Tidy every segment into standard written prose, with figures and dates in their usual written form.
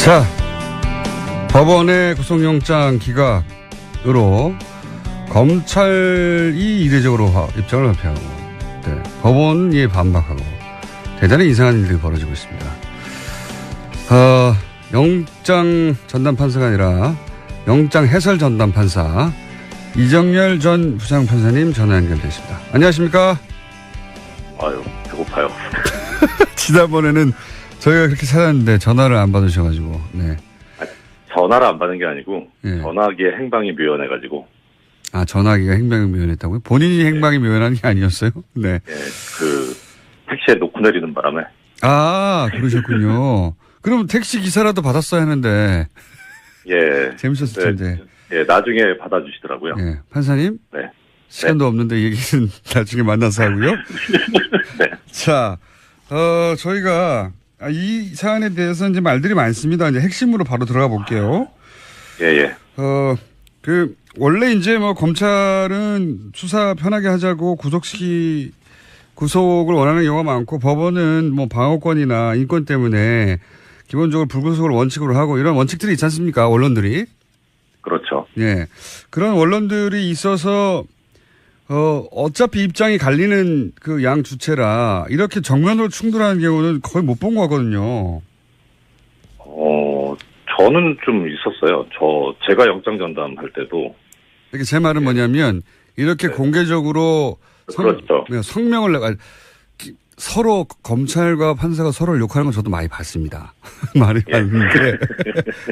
자, 법원의 구속영장 기각으로 검찰이 이례적으로 입장을 발표하고, 네, 법원이 반박하고 대단히 이상한 일들이 벌어지고 있습니다. 영장 전담 판사가 아니라 영장 해설 전담 판사 이정열 전 부장판사님 전화 연결되어 있습니다. 안녕하십니까? 아유, 배고파요. 지난번에는 저희가 그렇게 찾았는데 전화를 안 받으셔가지고, 네. 전화를 안 받는 게 아니고, 예. 전화기에 행방이 묘연해가지고. 아, 전화기가 행방이 묘연했다고요? 본인이 행방이 묘연한 게 아니었어요? 네. 예, 택시에 놓고 내리는 바람에. 아, 그러셨군요. 그럼 택시 기사라도 받았어야 하는데. 예. 재밌었을 텐데. 예, 나중에 받아주시더라고요. 예. 판사님? 네. 시간도 없는데 얘기는 나중에 만나서 하고요. 네. 자, 저희가 이 사안에 대해서 이제 말들이 많습니다. 이제 핵심으로 바로 들어가 볼게요. 예, 예. 원래 이제 뭐 검찰은 수사 편하게 하자고 구속을 원하는 경우가 많고, 법원은 뭐 방어권이나 인권 때문에 기본적으로 불구속을 원칙으로 하고 이런 원칙들이 있지 않습니까? 언론들이. 그렇죠. 예. 그런 언론들이 있어서 어차피 입장이 갈리는 그 양 주체라 이렇게 정면으로 충돌하는 경우는 거의 못 본 거거든요. 저는 좀 있었어요. 제가 영장 전담할 때도. 이렇게 제 말은 뭐냐면 이렇게 네. 공개적으로 그렇죠. 성명을 내가 서로 검찰과 판사가 서로를 욕하는 건 저도 많이 봤습니다. 말이 많은데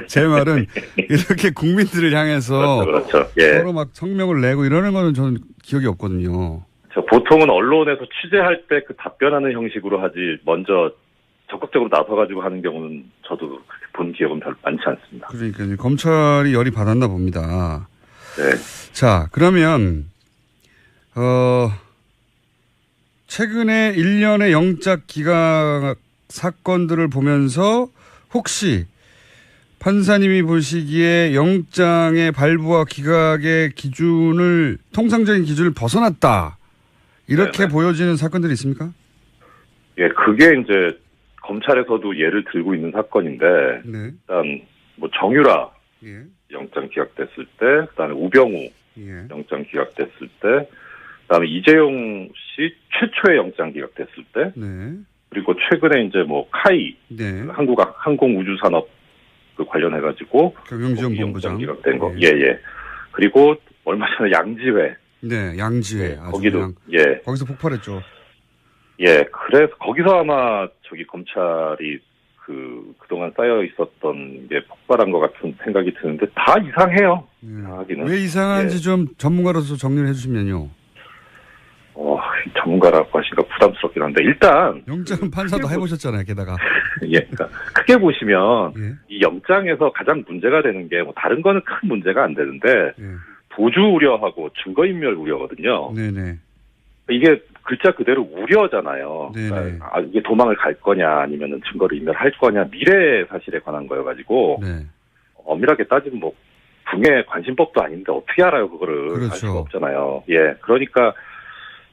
제 말은 이렇게 국민들을 향해서 그렇죠. 예. 서로 막 성명을 내고 이러는 거는 저는 기억이 없거든요. 보통은 언론에서 취재할 때 그 답변하는 형식으로 하지, 먼저 적극적으로 나서가지고 하는 경우는 저도 그렇게 본 기억은 별로 많지 않습니다. 그러니까 검찰이 열이 받았나 봅니다. 네. 자, 그러면 최근에 일련의 영장 기각 사건들을 보면서 혹시 판사님이 보시기에 영장의 발부와 기각의 기준을, 통상적인 기준을 벗어났다, 이렇게 네네. 보여지는 사건들이 있습니까? 예, 그게 이제 검찰에서도 예를 들고 있는 사건인데, 네. 일단 뭐 정유라 예. 영장 기각됐을 때, 그다음에 우병우 예. 영장 기각됐을 때, 그다음에 이재용 씨 최초의 영장 기각됐을 때, 네. 그리고 최근에 이제 뭐 카이 네. 항공우주산업 관련해가지고 경영지원본부장 영장 기각된 거, 예. 예. 그리고 얼마 전에 양지회, 네, 양지회. 아주 거기도 그냥 예, 거기서 폭발했죠. 예. 그래서 거기서 아마 검찰이 그동안 쌓여 있었던 게 폭발한 것 같은 생각이 드는데, 다 이상해요. 이상하기는. 왜 이상한지 예. 좀 전문가로서 정리를 해주시면요. 전문가라고 하시니까 부담스럽긴 한데, 일단 영장 판사도 해보셨잖아요, 게다가. 예, 그러니까 크게 보시면 예. 이 영장에서 가장 문제가 되는 게, 뭐 다른 거는 큰 문제가 안 되는데, 예. 도주 우려하고 증거인멸 우려거든요. 네네. 이게 글자 그대로 우려잖아요. 네네. 그러니까 이게 도망을 갈 거냐, 아니면은 증거를 인멸할 거냐, 미래 사실에 관한 거여가지고, 네. 엄밀하게 따지면 뭐 국외 관심법도 아닌데 어떻게 알아요, 그거를. 그렇죠. 알 수가 없잖아요. 예, 그러니까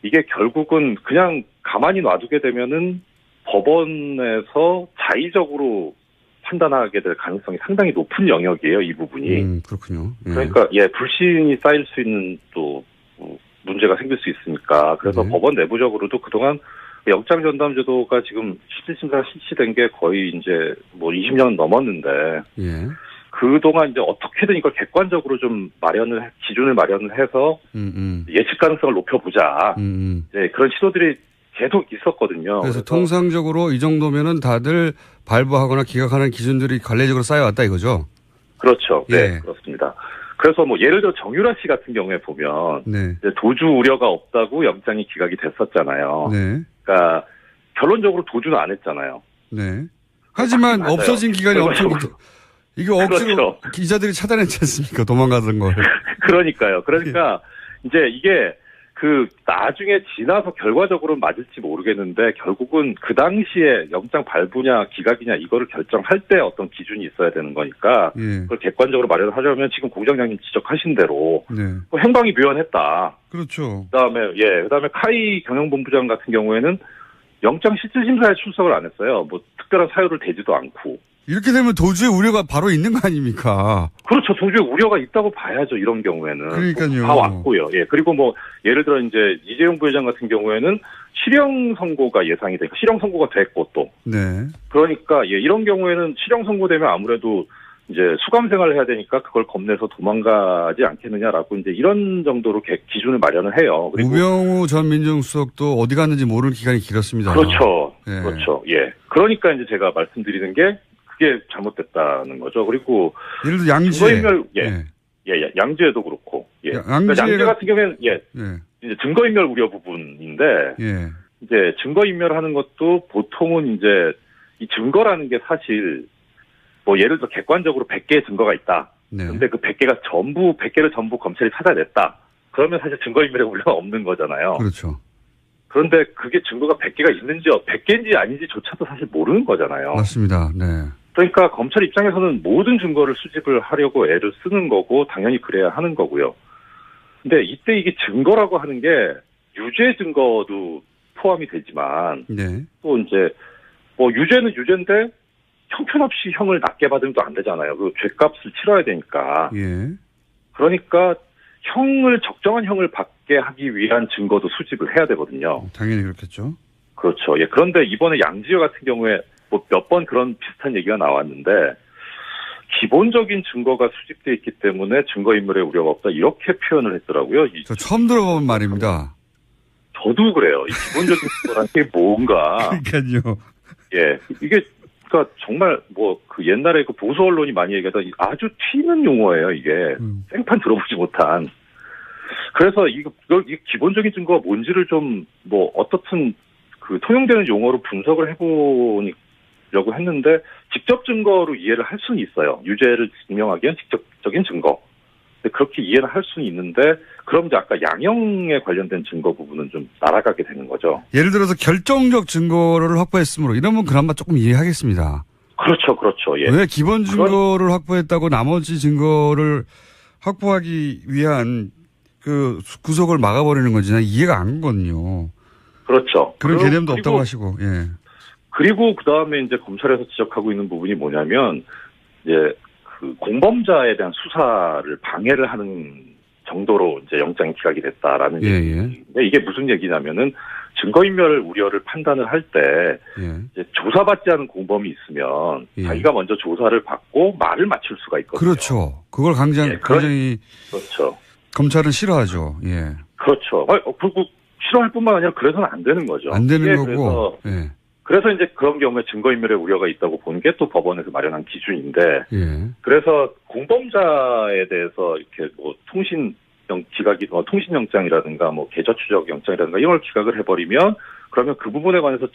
이게 결국은 그냥 가만히 놔두게 되면은 법원에서 자의적으로 판단하게 될 가능성이 상당히 높은 영역이에요, 이 부분이. 그렇군요. 예. 그러니까 불신이 쌓일 수 있는 또 문제가 생길 수 있으니까. 그래서 네. 법원 내부적으로도 그동안 영장 전담 제도가 지금 실질심사 실시된 게 거의 이제 뭐 20년 넘었는데, 예. 그동안 이제 어떻게든 이걸 객관적으로 좀 기준을 마련을 해서 예측 가능성을 높여보자. 이제 그런 시도들이 계속 있었거든요. 그래서 통상적으로 이 정도면은 다들 발부하거나 기각하는 기준들이 관례적으로 쌓여왔다 이거죠? 그렇죠. 네, 예. 그렇습니다. 그래서 뭐 예를 들어 정유라 씨 같은 경우에 보면, 네. 이제 도주 우려가 없다고 영장이 기각이 됐었잖아요. 네. 그러니까 결론적으로 도주는 안 했잖아요. 네. 하지만 맞아요. 없어진 기간이 엄청, 이거 억지로 그렇죠. 기자들이 차단했지 않습니까? 도망가던 걸. 그러니까요. 그러니까 이제 이게 나중에 지나서 결과적으로 맞을지 모르겠는데, 결국은 그 당시에 영장 발부냐 기각이냐 이거를 결정할 때 어떤 기준이 있어야 되는 거니까, 예. 그걸 객관적으로 마련하려면 지금 공장장님 지적하신 대로 네. 행방이 묘연했다. 그렇죠. 그다음에 카이 경영본부장 같은 경우에는 영장 실질심사에 출석을 안 했어요. 뭐 특별한 사유를 대지도 않고. 이렇게 되면 도주의 우려가 바로 있는 거 아닙니까? 그렇죠. 도주의 우려가 있다고 봐야죠. 이런 경우에는. 그러니까요. 다 왔고요. 예. 그리고 뭐 예를 들어 이제 이재용 부회장 같은 경우에는 실형 선고가 예상이 되고 실형 선고가 됐고 또. 네. 그러니까 예, 이런 경우에는 실형 선고되면 아무래도 이제 수감 생활을 해야 되니까 그걸 겁내서 도망가지 않겠느냐라고 이제 이런 정도로 기준을 마련을 해요. 그리고 우병우 전 민정수석도 어디 갔는지 모르는 기간이 길었습니다. 그렇죠. 예. 그렇죠. 예. 그러니까 이제 제가 말씀드리는 게 그게 잘못됐다는 거죠. 그리고 예를 들어 양지혜. 증거인멸 예. 예. 예, 양지혜도 그렇고. 예. 양지혜 양지혜 같은 경우에는 예. 예. 이제 증거인멸 우려 부분인데 예. 이제 증거인멸하는 것도 보통은 이제 이 증거라는 게 사실 뭐 예를 들어 객관적으로 100개의 증거가 있다. 네. 근데 그 100개를 전부 검찰이 찾아냈다. 그러면 사실 증거인멸의 우려가 없는 거잖아요. 그렇죠. 그런데 그게 증거가 100개가 있는지 100개인지 아닌지조차도 사실 모르는 거잖아요. 맞습니다. 네. 그러니까 검찰 입장에서는 모든 증거를 수집을 하려고 애를 쓰는 거고 당연히 그래야 하는 거고요. 근데 이때 이게 증거라고 하는 게 유죄 증거도 포함이 되지만 네. 또 이제 뭐 유죄는 유죄인데 형편없이 형을 낮게 받으면 또 안 되잖아요. 그 죄값을 치러야 되니까. 예. 그러니까 적정한 형을 받게 하기 위한 증거도 수집을 해야 되거든요. 당연히 그렇겠죠. 그렇죠. 예. 그런데 이번에 양지혜 같은 경우에 뭐 몇 번 그런 비슷한 얘기가 나왔는데 기본적인 증거가 수집돼 있기 때문에 증거인멸의 우려가 없다 이렇게 표현을 했더라고요. 저 처음 들어본 말입니다. 저도 그래요. 이 기본적인 증거라는 게 뭔가. 그러니까요. 예. 이게 그러니까 정말 뭐 그 옛날에 그 보수 언론이 많이 얘기하던 아주 튀는 용어예요. 이게 생판 들어보지 못한. 그래서 이 기본적인 증거가 뭔지를 좀 뭐 어떻든 그 통용되는 용어로 분석을 해보려고 했는데 직접 증거로 이해를 할 수는 있어요. 유죄를 증명하기 위한 직접적인 증거. 근데 그렇게 이해를 할 수는 있는데 그럼 이제 아까 양형에 관련된 증거 부분은 좀 날아가게 되는 거죠. 예를 들어서 결정적 증거를 확보했으므로 이러면 그나마 조금 이해하겠습니다. 그렇죠, 그렇죠. 예. 왜 기본 증거를 확보했다고 나머지 증거를 확보하기 위한 그 구속을 막아버리는 건지 난 이해가 안 가거든요. 그렇죠. 그런 개념도 없다고 하시고, 예. 그리고 그 다음에 이제 검찰에서 지적하고 있는 부분이 뭐냐면 이제 그 공범자에 대한 수사를 방해를 하는 정도로 이제 영장이 기각이 됐다라는 얘기인데 이게 무슨 얘기냐면은 증거인멸 우려를 판단을 할 때 이제 조사받지 않은 공범이 있으면 자기가 먼저 조사를 받고 말을 맞출 수가 있거든요. 그렇죠. 그걸 굉장히 그렇죠. 검찰은 싫어하죠. 예. 그렇죠. 그리고 싫어할 뿐만 아니라 그래서는 안 되는 거죠. 안 되는 거고. 그래서 이제 그런 경우에 증거인멸의 우려가 있다고 본 게 또 법원에서 마련한 기준인데, 그래서 공범자에 대해서 이렇게 뭐 통신영장이라든가 뭐 계좌추적 영장이라든가 이런 걸 기각을 해버리면 그러면 그 부분에 관해서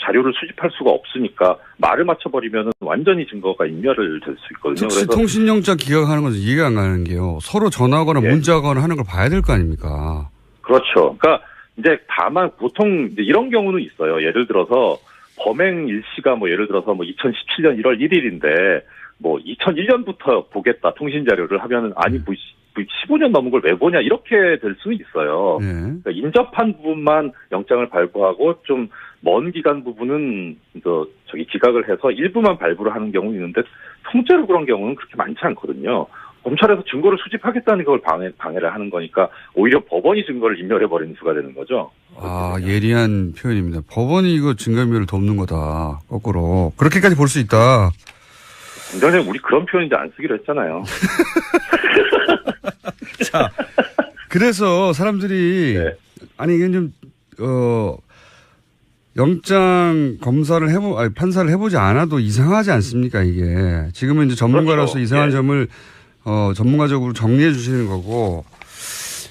자료를 수집할 수가 없으니까 말을 맞춰버리면 완전히 증거가 인멸을 될 수 있거든요. 그래서 통신영장 기각하는 건 이해가 안 가는 게요. 서로 전화하거나 문자하거나 하는 걸 봐야 될 거 아닙니까? 그렇죠. 그러니까 이제 다만 보통 이제 이런 경우는 있어요. 예를 들어서 범행 일시가 뭐 예를 들어서 뭐 2017년 1월 1일인데 뭐 2001년부터 보겠다 통신 자료를 하면은 아니 뭐 15년 넘은 걸 왜 보냐 이렇게 될 수는 있어요. 그러니까 인접한 부분만 영장을 발부하고 좀 먼 기간 부분은 기각을 해서 일부만 발부를 하는 경우는 있는데 통째로 그런 경우는 그렇게 많지 않거든요. 검찰에서 증거를 수집하겠다는 걸 방해를 하는 거니까 오히려 법원이 증거를 인멸해버리는 수가 되는 거죠. 아, 예리한 표현입니다. 법원이 이거 증거인멸을 돕는 거다. 거꾸로. 그렇게까지 볼 수 있다. 공장장님, 우리 그런 표현 이제 안 쓰기로 했잖아요. 자, 그래서 사람들이, 아니, 이게 좀, 영장 검사를 판사를 해보지 않아도 이상하지 않습니까, 이게. 지금은 이제 전문가로서 그렇죠. 이상한 점을, 전문가적으로 정리해 주시는 거고,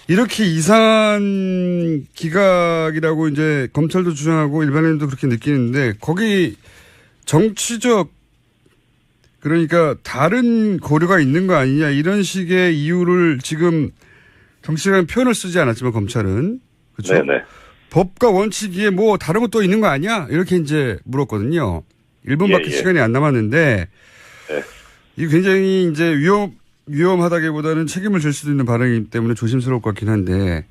이렇게 이상한 기각이라고 이제 검찰도 주장하고 일반인도 그렇게 느끼는데, 거기 정치적, 그러니까 다른 고려가 있는 거 아니냐, 이런 식의 이유를 지금 정치적인 표현을 쓰지 않았지만 검찰은. 그렇죠? 네네. 법과 원칙 위에 뭐 다른 것도 있는 거 아니야? 이렇게 이제 물었거든요. 1분밖에 시간이 안 남았는데, 이게 굉장히 이제 위험하다기보다는 책임을 질 수도 있는 발언이기 때문에 조심스러울 것 같긴 한데.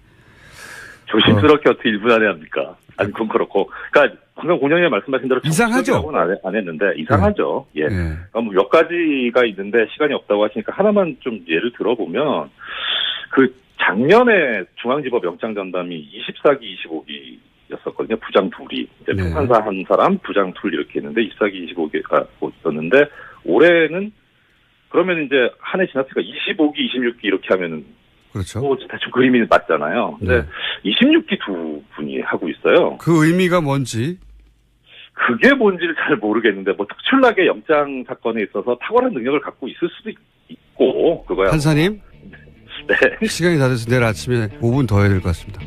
조심스럽게 어떻게 1분 안에 합니까? 아니, 그건 그렇고. 그러니까 방금 공장님 말씀하신 대로 이상하죠? 안 했는데 이상하죠. 예. 그러니까 뭐몇 가지가 있는데 시간이 없다고 하시니까 하나만 좀 예를 들어보면 그 작년에 중앙지법 영장 전담이 24기, 25기였었거든요. 부장 둘이. 이제 네. 판사 한 사람, 부장 둘 이렇게 있는데 24기, 25기가 있었는데 올해는 그러면 이제 한 해 지났으니까 25기, 26기 이렇게 하면은 그렇죠. 뭐 대충 그림이 맞잖아요. 근데 네. 26기 두 분이 하고 있어요. 그 의미가 뭔지. 그게 뭔지를 잘 모르겠는데 뭐 특출나게 영장 사건에 있어서 탁월한 능력을 갖고 있을 수도 있고 그거야. 판사님, 네. 시간이 다 돼서 내일 아침에 5분 더 해야 될 것 같습니다.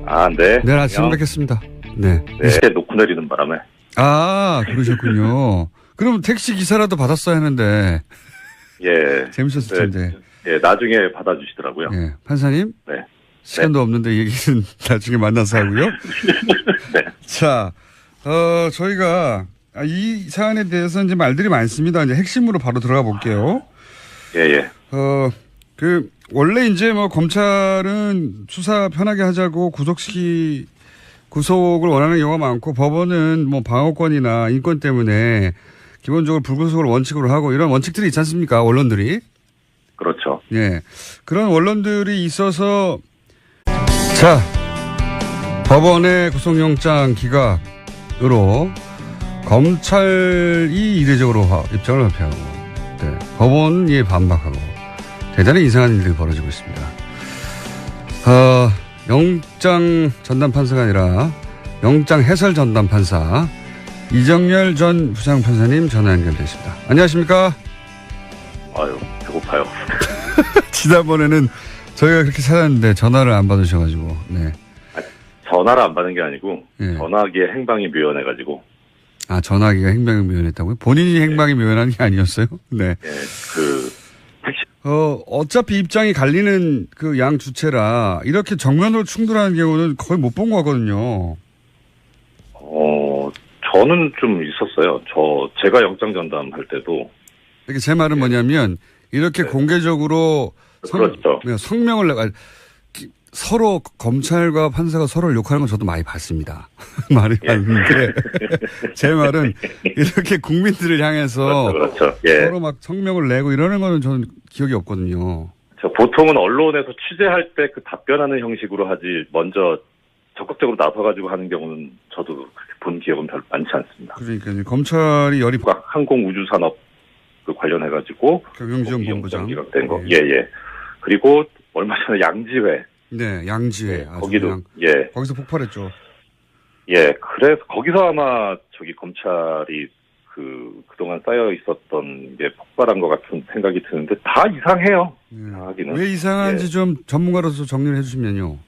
아, 네. 내일 아침에 뵙겠습니다. 네. 네. 놓고 내리는 바람에. 아, 그러셨군요. 그럼 택시 기사라도 받았어야 하는데. 예. 재밌었을 텐데. 예, 나중에 받아주시더라고요. 예. 판사님. 네. 시간도 없는데 얘기는 나중에 만나서 하고요. 네. 자, 저희가 이 사안에 대해서 이제 말들이 많습니다. 이제 핵심으로 바로 들어가 볼게요. 예, 예. 원래 이제 뭐 검찰은 수사 편하게 하자고 구속을 원하는 경우가 많고 법원은 뭐 방어권이나 인권 때문에 기본적으로 불구속을 원칙으로 하고 이런 원칙들이 있지 않습니까? 언론들이. 그렇죠. 예. 그런 원론들이 있어서 자, 법원의 구속영장 기각으로 검찰이 이례적으로 입장을 발표하고 네, 법원이 반박하고 대단히 이상한 일들이 벌어지고 있습니다. 영장 전담 판사가 아니라 영장 해설 전담 판사 이정열 전 부장판사님 전화 연결되어 있습니다. 안녕하십니까? 아유, 배고파요. 지난번에는 저희가 그렇게 찾았는데 전화를 안 받으셔가지고, 네. 전화를 안 받은 게 아니고 예. 전화기에 행방이 묘연해가지고. 아, 전화기가 행방이 묘연했다고요? 본인이 행방이 묘연한 게 아니었어요? 네. 예, 그 택시. 어차피 입장이 갈리는 그 양 주체라 이렇게 정면으로 충돌하는 경우는 거의 못 본 거거든요. 저는 좀 있었어요. 제가 영장 전담할 때도. 이렇게 제 말은 뭐냐면 이렇게 네. 공개적으로 그렇죠. 성명을 서로 검찰과 판사가 서로를 욕하는 건 저도 많이 봤습니다. 말이 많은데 제 말은 이렇게 국민들을 향해서 그렇죠. 예. 서로 막 성명을 내고 이러는 거는 저는 기억이 없거든요. 보통은 언론에서 취재할 때 그 답변하는 형식으로 하지 먼저 적극적으로 나서가지고 하는 경우는 저도 그렇게 본 기억은 별로 많지 않습니다. 그러니까 이제 검찰이 열이 항공우주산업 그 관련해가지고 경영지원본부장 기각된 거. 예. 그리고 얼마 전에 양지회. 네, 양지회. 거기도 거기서 폭발했죠. 예, 그래서 거기서 아마 검찰이 그동안 쌓여 있었던 게 폭발한 것 같은 생각이 드는데 다 이상해요. 이상하기는. 왜 이상한지 좀 전문가로서 정리를 해주시면요.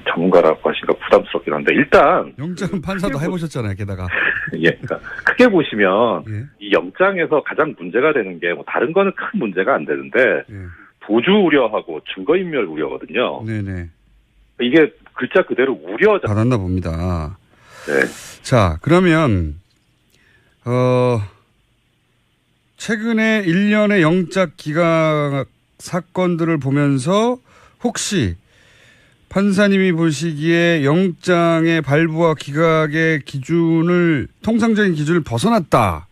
전문가라고 하시니까 부담스럽긴 한데 일단 영장 판사도 해보셨잖아요. 게다가. 예, 그러니까 크게 보시면 예. 이 영장에서 가장 문제가 되는 게 뭐 다른 거는 큰 문제가 안 되는데 예. 도주 우려하고 증거인멸 우려거든요. 네네. 이게 글자 그대로 우려자. 받았나 봅니다. 네. 자, 그러면 최근에 1년의 영장 기각 사건들을 보면서 혹시 판사님이 보시기에 영장의 발부와 기각의 기준을 통상적인 기준을 벗어났다.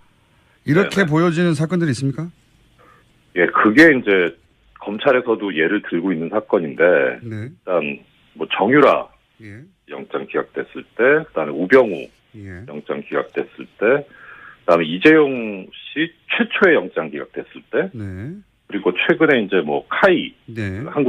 이렇게 네네. 보여지는 사건들이 있습니까? 예, 그게 이제 검찰에서도 예를 들고 있는 사건인데 네. 일단 뭐 정유라 예. 영장 기각됐을 때, 그다음에 우병우 예. 영장 기각됐을 때, 그다음에 이재용 씨 최초의 영장 기각됐을 때, 네. 그리고 최근에 이제 뭐 카이 네. 한국